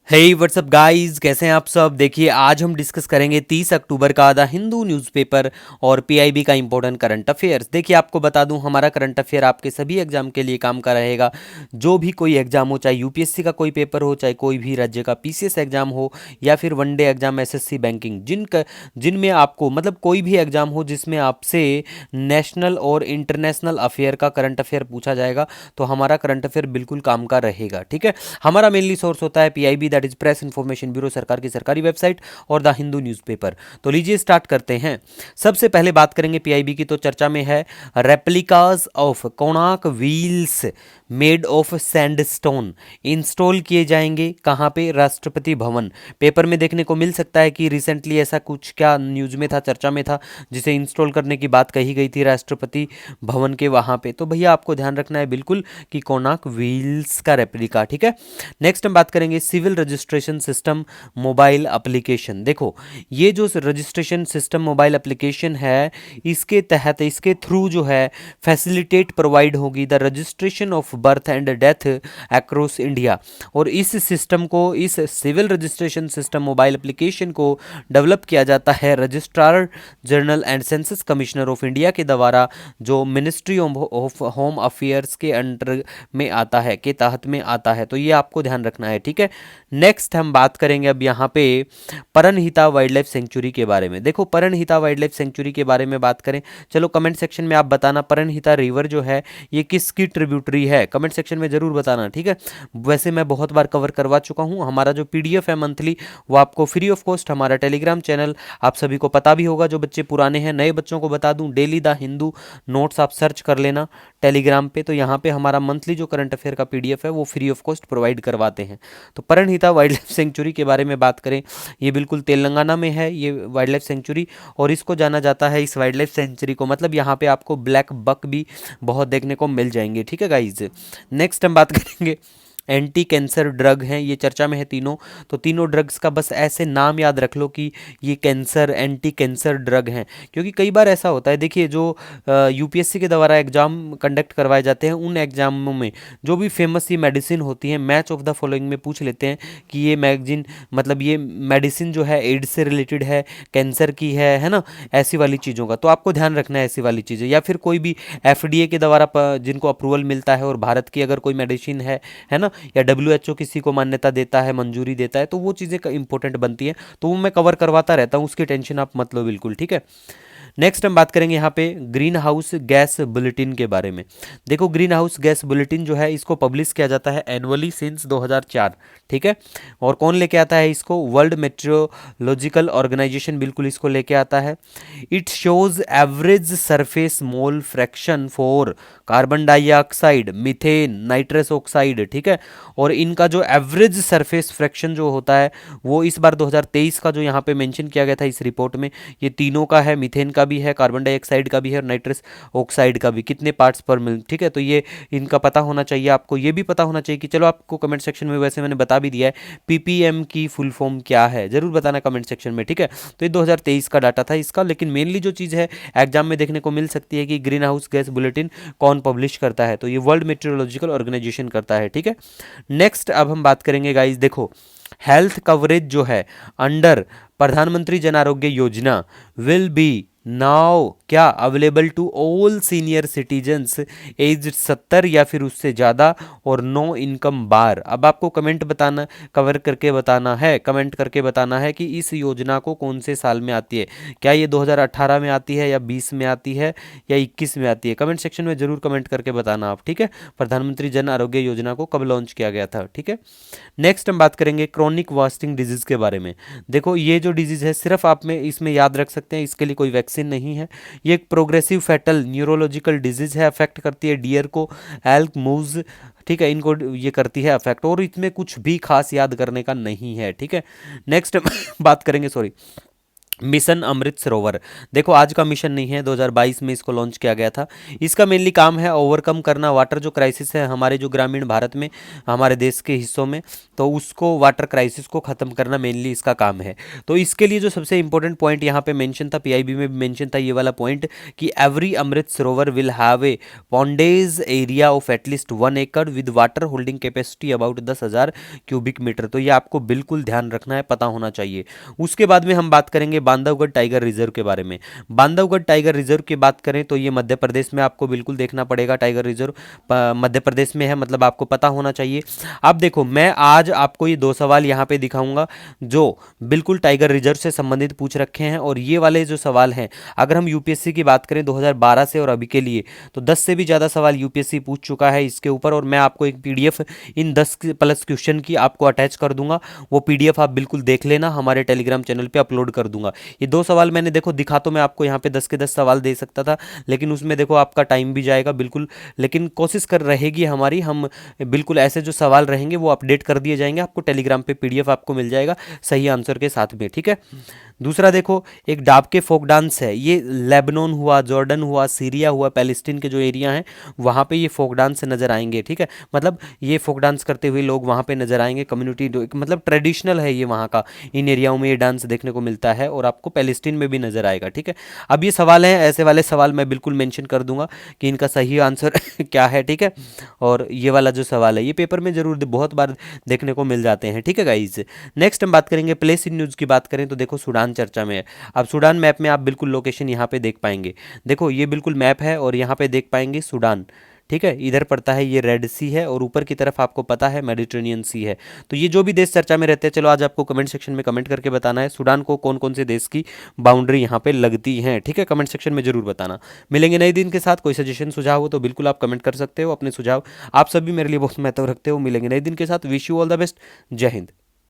हे WhatsApp guys, कैसे हैं आप सब। देखिए आज हम डिस्कस करेंगे 30 अक्टूबर का द हिंदू न्यूज़पेपर और पीआईबी का इंपॉर्टेंट करंट अफेयर्स। देखिए आपको बता दूं, हमारा करंट अफेयर आपके सभी एग्जाम के लिए काम का रहेगा। जो भी कोई एग्जाम हो, चाहे यूपीएससी का कोई पेपर हो, चाहे कोई भी राज्य का पीसीएस एग्जाम हो, या फिर वनडे एग्जाम, एसएससी बैंकिंग, जिनमें आपको मतलब कोई भी एग्जाम हो जिसमें आपसे नेशनल और इंटरनेशनल अफेयर का करंट अफेयर पूछा जाएगा, तो हमारा करंट अफेयर बिल्कुल काम का रहेगा। ठीक है, हमारा मेनली सोर्स होता है PIB, that is press information bureau, सरकार की सरकारी वेबसाइट, और द हिंदू न्यूज़पेपर। तो लीजिए स्टार्ट करते हैं। सबसे पहले बात करेंगे पीआईबी की, तो चर्चा में है replicas of Konark wheels made of sandstone install किए जाएंगे। कहाँ पे? राष्ट्रपति भवन। पेपर में देखने को मिल सकता है कि रिसेंटली ऐसा कुछ क्या न्यूज में था, चर्चा में था, जिसे इंस्टॉल करने की बात कही गई थी राष्ट्रपति भवन के वहाँ पे। तो भैया आपको ध्यान रखना है बिल्कुल कि कोणार्क व्हील्स का रेप्लिका। ठीक है, नेक्स्ट हम बात करेंगे civil registration system mobile application. देखो ये जो रजिस्ट्रेशन सिस्टम मोबाइल एप्लीकेशन है, इसके तहत इसके थ्रू जो है फैसिलिटेट प्रोवाइड होगी the registration of birth and death across India. और इस सिस्टम को, इस civil registration system mobile application को डेवलप किया जाता है registrar general and census commissioner of India के द्वारा, जो मिनिस्ट्री ऑफ होम अफेयर्स के अंडर में आता है, के तहत में आता है। तो ये आपको ध्यान रखना है। ठीक है, नेक्स्ट हम बात करेंगे अब यहाँ पे परनहिता वाइल्ड लाइफ सेंचुरी के बारे में। देखो परनहिता वाइल्ड लाइफ सेंचुरी के बारे में बात करें, चलो कमेंट सेक्शन में आप बताना परनहिता रिवर जो है ये किसकी ट्रिब्यूटरी है, कमेंट सेक्शन में जरूर बताना। ठीक है, वैसे मैं बहुत बार कवर करवा चुका हूँ। हमारा जो पीडीएफ है मंथली, वो आपको फ्री ऑफ कॉस्ट हमारा टेलीग्राम चैनल, आप सभी को पता भी होगा, जो बच्चे पुराने हैं, नए बच्चों को बता दूं, डेली द हिंदू नोट्स आप सर्च कर लेना टेलीग्राम पे। तो यहाँ पे हमारा मंथली जो करंट अफेयर का पीडीएफ है वो फ्री ऑफ कॉस्ट प्रोवाइड करवाते हैं। तो परनहिता वाइल्ड लाइफ सेंचुरी के बारे में बात करें, ये बिल्कुल तेलंगाना में है ये वाइल्ड लाइफ सेंचुरी, और इसको जाना जाता है, इस वाइल्ड लाइफ सेंचुरी को, मतलब यहाँ पे आपको ब्लैक बक भी बहुत देखने को मिल जाएंगे। ठीक है गाइज, नेक्स्ट हम बात करेंगे एंटी कैंसर ड्रग हैं, ये चर्चा में है तीनों। तो तीनों ड्रग्स का बस ऐसे नाम याद रख लो कि ये कैंसर, एंटी कैंसर ड्रग हैं, क्योंकि कई बार ऐसा होता है, देखिए जो यूपीएससी के द्वारा एग्जाम कंडक्ट करवाए जाते हैं, उन एग्जामों में जो भी फेमस ये मेडिसिन होती है, मैच ऑफ द फॉलोइंग में पूछ लेते हैं कि ये मैगजीन, मतलब ये मेडिसिन जो है एड्स से रिलेटेड है, कैंसर की है ना, ऐसी वाली चीज़ों का। तो आपको ध्यान रखना है ऐसी वाली चीज़ें, या फिर कोई भी एफडीए के द्वारा जिनको अप्रूवल मिलता है, और भारत की अगर कोई मेडिसिन है ना, या डब्ल्यूएचओ किसी को मान्यता देता है, मंजूरी देता है, तो वो चीज़ें इंपॉर्टेंट बनती हैं। तो वो मैं कवर करवाता रहता हूँ, उसकी टेंशन आप मत लो बिल्कुल। ठीक है, नेक्स्ट हम बात करेंगे यहाँ पे ग्रीन हाउस गैस बुलेटिन के बारे में। देखो ग्रीन हाउस गैस बुलेटिन जो है, इसको पब्लिश किया जाता है एनुअली सिंस 2004। ठीक है, और कौन लेके आता है इसको? वर्ल्ड मेट्रोलॉजिकल ऑर्गेनाइजेशन बिल्कुल इसको लेके आता है। It shows average surface mole fraction for carbon dioxide, methane, nitrous oxide. ठीक है, और इनका जो एवरेज सरफेस फ्रैक्शन जो होता है, वो इस बार 2023 का जो यहाँ पे मेंशन किया गया था इस रिपोर्ट में, ये तीनों का है, मीथेन का भी है, कार्बन डाइऑक्साइड का भी है, और नाइट्रस ऑक्साइड का भी, कितने पार्ट्स पर मिल। ठीक है, तो ये इनका पता होना चाहिए आपको। ये भी पता होना चाहिए कि, चलो आपको कमेंट सेक्शन में वैसे मैंने बता भी दिया है, पीपीएम की फुल फॉर्म क्या है, जरूर बताना कमेंट सेक्शन में। ठीक है, तो ये 2023 का डाटा था इसका, लेकिन मेनली जो चीज़ है एग्जाम में देखने को मिल सकती है कि ग्रीन हाउस गैस बुलेटिन कौन पब्लिश करता है, तो ये वर्ल्ड मेट्रोलॉजिकल ऑर्गेनाइजेशन करता है। ठीक है, नेक्स्ट अब हम बात करेंगे गाइस, देखो हेल्थ कवरेज जो है अंडर प्रधानमंत्री Jan Arogya Yojana will be now क्या available to all senior citizens age 70 या फिर उससे ज़्यादा और नो इनकम बार। अब आपको कमेंट बताना, कवर करके बताना है, कमेंट करके बताना है कि इस योजना को कौन से साल में आती है, क्या ये 2018 में आती है, या 20 में आती है, या 21 में आती है। कमेंट सेक्शन में जरूर कमेंट करके बताना आप। ठीक है, प्रधानमंत्री जन आरोग्य योजना को कब लॉन्च किया गया था। ठीक है, नेक्स्ट हम बात करेंगे क्रॉनिक वास्टिंग डिजीज के बारे में। देखो ये जो डिजीज है, सिर्फ आप में इसमें याद रख सकते हैं, इसके लिए कोई वैक्सीन नहीं है। ये एक प्रोग्रेसिव फैटल न्यूरोलॉजिकल डिजीज है, अफेक्ट करती है डियर को, एल्क, मूज। ठीक है, इनको ये करती है अफेक्ट, और इसमें कुछ भी खास याद करने का नहीं है। ठीक है, नेक्स्ट बात करेंगे, सॉरी, मिशन अमृत सरोवर। देखो आज का मिशन नहीं है, 2022 में इसको लॉन्च किया गया था। इसका मेनली काम है ओवरकम करना वाटर जो क्राइसिस है हमारे जो ग्रामीण भारत में, हमारे देश के हिस्सों में, तो उसको वाटर क्राइसिस को ख़त्म करना मेनली इसका काम है। तो इसके लिए जो सबसे इंपॉर्टेंट पॉइंट यहाँ पे मेंशन था, पीआईबी में भी मेंशन था ये वाला पॉइंट, कि every Amrit Sarovar will have a pondage area of at least 1 एकड़ with water holding capacity about 10,000 cubic metre. तो ये आपको बिल्कुल ध्यान रखना है, पता होना चाहिए। उसके बाद में हम बात करेंगे बांधवगढ़ टाइगर रिजर्व के बारे में। बांधवगढ़ टाइगर रिजर्व की बात करें तो ये मध्य प्रदेश में आपको बिल्कुल देखना पड़ेगा। टाइगर रिजर्व मध्य प्रदेश में है, मतलब आपको पता होना चाहिए। अब देखो मैं आज आपको ये 2 सवाल यहाँ पे दिखाऊंगा जो बिल्कुल टाइगर रिजर्व से संबंधित पूछ रखे हैं। और ये वाले जो सवाल हैं, अगर हम यूपीएससी की बात करें 2012 से और अभी के लिए, तो 10 से भी ज़्यादा सवाल यूपीएससी पूछ चुका है इसके ऊपर। और मैं आपको एक पीडीएफ इन 10+ क्वेश्चन की आपको अटैच कर दूंगा, वो पीडीएफ आप बिल्कुल देख लेना, हमारे टेलीग्राम चैनल पे अपलोड कर दूंगा। ये 2 सवाल मैंने देखो दिखा, तो मैं आपको यहाँ पे 10 के 10 सवाल दे सकता था, लेकिन उसमें देखो आपका टाइम भी जाएगा बिल्कुल। लेकिन कोशिश कर रहेगी हमारी, हम बिल्कुल ऐसे जो सवाल रहेंगे वो अपडेट कर दिए जाएंगे, आपको टेलीग्राम पे पीडीएफ आपको मिल जाएगा सही आंसर के साथ में, ठीक है। दूसरा देखो, एक डाब के फोक डांस है, ये लेबनान हुआ, जॉर्डन हुआ, सीरिया हुआ, पैलेस्टीन के जो एरिया हैं वहाँ पे ये फोक डांस नज़र आएंगे, ठीक है। मतलब ये फोक डांस करते हुए लोग वहाँ पे नज़र आएंगे, कम्युनिटी मतलब ट्रेडिशनल है ये वहाँ का, इन एरियाओं में ये डांस देखने को मिलता है और आपको पैलेस्टीन में भी नज़र आएगा, ठीक है। अब ये सवाल हैं, ऐसे वाले सवाल मैं बिल्कुल मेंशन कर दूंगा कि इनका सही आंसर क्या है, ठीक है। और ये वाला जो सवाल है ये पेपर में जरूर बहुत बार देखने को मिल जाते हैं, ठीक है गाइज। नेक्स्ट हम बात करेंगे प्लेस इन न्यूज़ की बात करें तो देखो सूडान चर्चा में है। अब सूडान मैप में आप बिल्कुल लोकेशन यहाँ पे देख पाएंगे, देखो ये बिल्कुल मैप है और यहाँ पे देख पाएंगे सूडान, ठीक है। इधर पड़ता है ये रेड सी है और ऊपर की तरफ आपको पता है मेडिटेरेनियन सी है। तो ये जो भी देश चर्चा में रहते हैं, चलो आज आपको कमेंट सेक्शन में कमेंट करके बताना है सूडान को कौन कौन से देश की बाउंड्री यहाँ पे लगती हैं, ठीक है। कमेंट सेक्शन में जरूर बताना। मिलेंगे नए दिन के साथ, कोई सजेशन सुझाव हो तो बिल्कुल आप कमेंट कर सकते हो अपने सुझाव, आप सभी मेरे लिए बहुत महत्व रखते हो। मिलेंगे नए दिन के साथ, wish you all the best, जय हिंद।